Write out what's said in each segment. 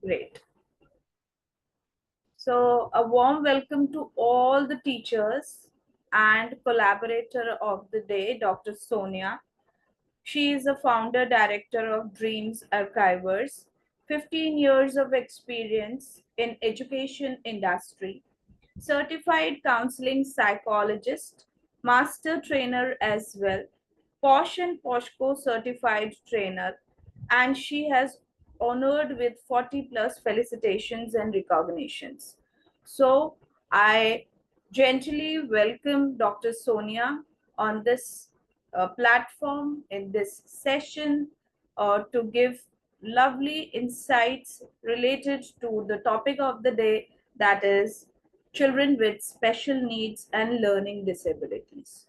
Great. So a warm welcome to all the teachers and collaborator of the day, Dr. Sonia. She is a founder director of Dreams Archivers, 15 years of experience in education industry, certified counseling psychologist, master trainer as well, Posh and Poshco certified trainer, and she has honored with 40 plus felicitations and recognitions. So I gently welcome Dr. Sonia on this platform in this session to give lovely insights related to the topic of the day, that is children with special needs and learning disabilities.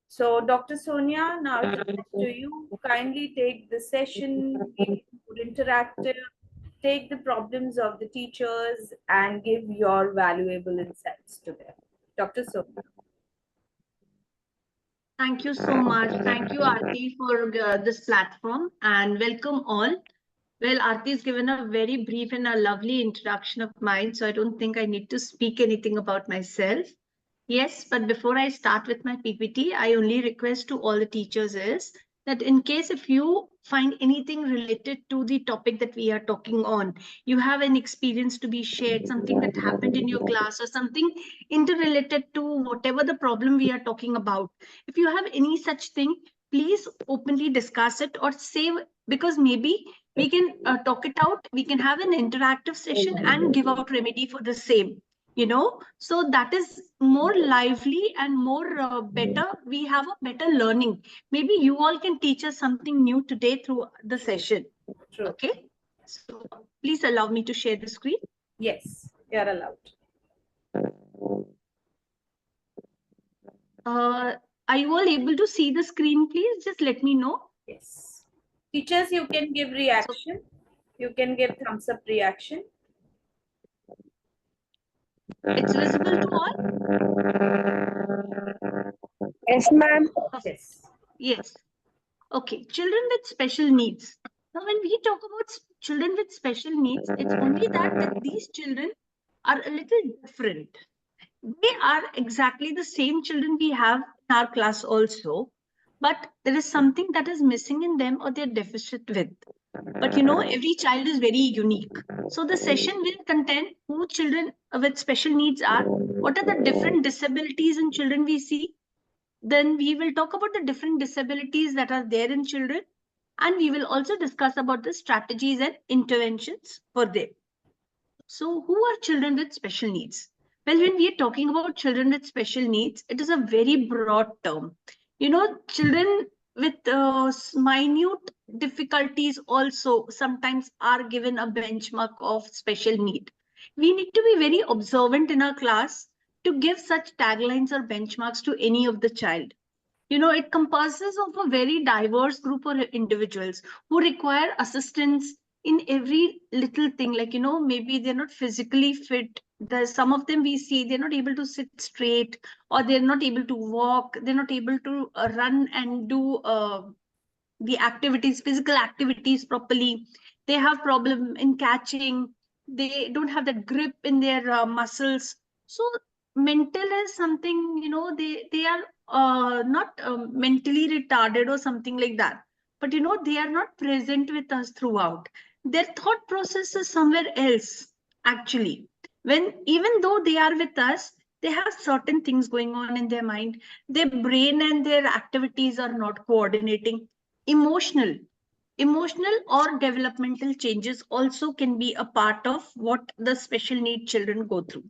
So, Dr. Sonia, now it's to you. Kindly take the session, be more interactive, take the problems of the teachers and give your valuable insights to them. Dr. Sonia. Thank you so much. Thank you, Aarti, for this platform, and welcome all. Well, Aarti has given a very brief and a lovely introduction of mine, so I don't think I need to speak anything about myself. Yes, but before I start with my PPT, I only request to all the teachers is that in case if you find anything related to the topic that we are talking on, you have an experience to be shared, something that happened in your class or something interrelated to whatever the problem we are talking about. If you have any such thing, please openly discuss it or say, because maybe we can talk it out, we can have an interactive session and give out remedy for the same. So that is more lively and more better. We have a better learning. Maybe you all can teach us something new today through the session. True. Okay, so please allow me to share the screen. Yes, you are allowed. Are you all able to see the screen? Please just let me know. Yes. Teachers, you can give reaction. You can give thumbs up reaction. It's visible to all? Yes, ma'am. Yes. Yes. Okay, children with special needs. Now, when we talk about children with special needs, it's only that these children are a little different. They are exactly the same children we have in our class also, but there is something that is missing in them or they're deficient with. But every child is very unique. So the session will contain who children with special needs are, what are the different disabilities in children we see. Then we will talk about the different disabilities that are there in children, and we will also discuss about the strategies and interventions for them. So who are children with special needs? Well, when we are talking about children with special needs, it is a very broad term. Children with minute difficulties also sometimes are given a benchmark of special need. We need to be very observant in our class to give such taglines or benchmarks to any of the child. It composes of a very diverse group of individuals who require assistance in every little thing. Like, maybe they're not physically fit. There's some of them we see, they're not able to sit straight, or they're not able to walk. They're not able to run and do the activities, physical activities properly. They have problem in catching. They don't have that grip in their muscles. So mental is something, they are not mentally retarded or something like that. But, they are not present with us throughout. Their thought process is somewhere else, actually. Even though they are with us, they have certain things going on in their mind. Their brain and their activities are not coordinating. Emotional or developmental changes also can be a part of what the special need children go through.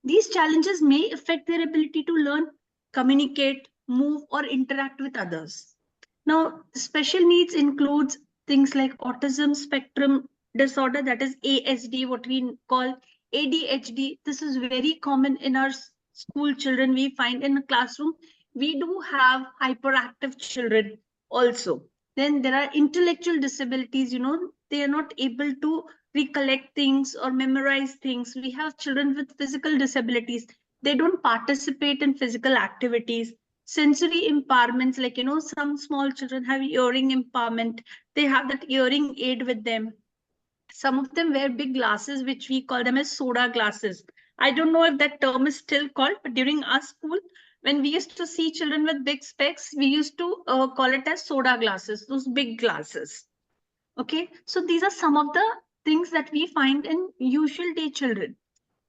These challenges may affect their ability to learn, communicate, move, or interact with others. Now, special needs includes things like autism spectrum disorder, that is ASD, what we call ADHD. This is very common in our school children. We find in a classroom, we do have hyperactive children also. Then there are intellectual disabilities, they are not able to recollect things or memorize things. We have children with physical disabilities. They don't participate in physical activities. Sensory impairments, like, some small children have hearing impairment. They have that hearing aid with them. some of them wear big glasses, which we call them as soda glasses. I don't know if that term is still called, but during our school, when we used to see children with big specs, we used to call it as soda glasses, those big glasses. Okay, so these are some of the things that we find in usual day children.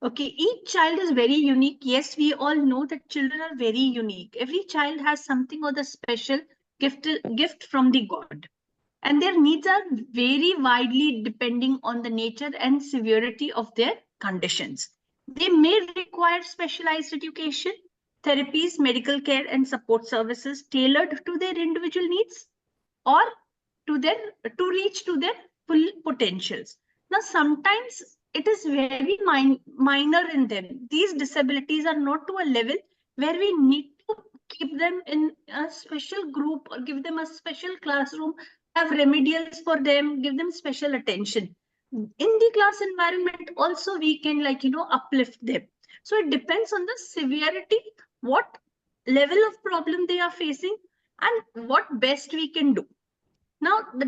Okay, each child is very unique. Yes, we all know that children are very unique. Every child has something or the special gift from the God. And their needs are very widely depending on the nature and severity of their conditions. They may require specialized education, therapies, medical care, and support services tailored to their individual needs or to reach to their full potentials. Now, sometimes it is very minor in them. These disabilities are not to a level where we need to keep them in a special group or give them a special classroom, have remedials for them, give them special attention. In the class environment, also we can uplift them. So it depends on the severity, what level of problem they are facing, and what best we can do. Now, the